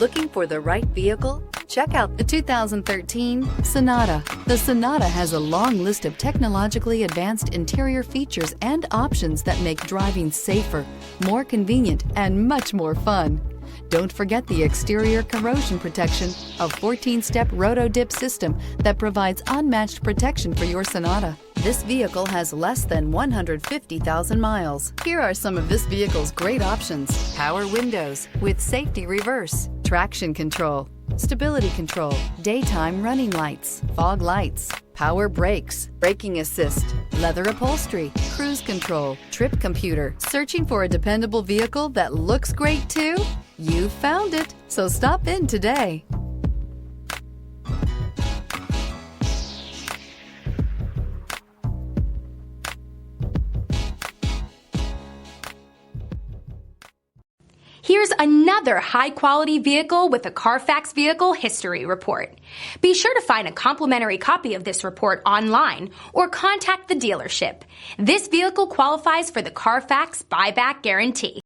Looking for the right vehicle? Check out the 2013 Sonata. The Sonata has a long list of technologically advanced interior features and options that make driving safer, more convenient, and much more fun. Don't forget the exterior corrosion protection, a 14-step roto-dip system that provides unmatched protection for your Sonata. This vehicle has less than 150,000 miles. Here are some of this vehicle's great options: power windows with safety reverse, traction control, stability control, daytime running lights, fog lights, power brakes, braking assist, leather upholstery, cruise control, trip computer. Searching for a dependable vehicle that looks great too? You found it, so stop in today. Here's another high-quality vehicle with a Carfax Vehicle History Report. Be sure to find a complimentary copy of this report online or contact the dealership. This vehicle qualifies for the Carfax Buyback Guarantee.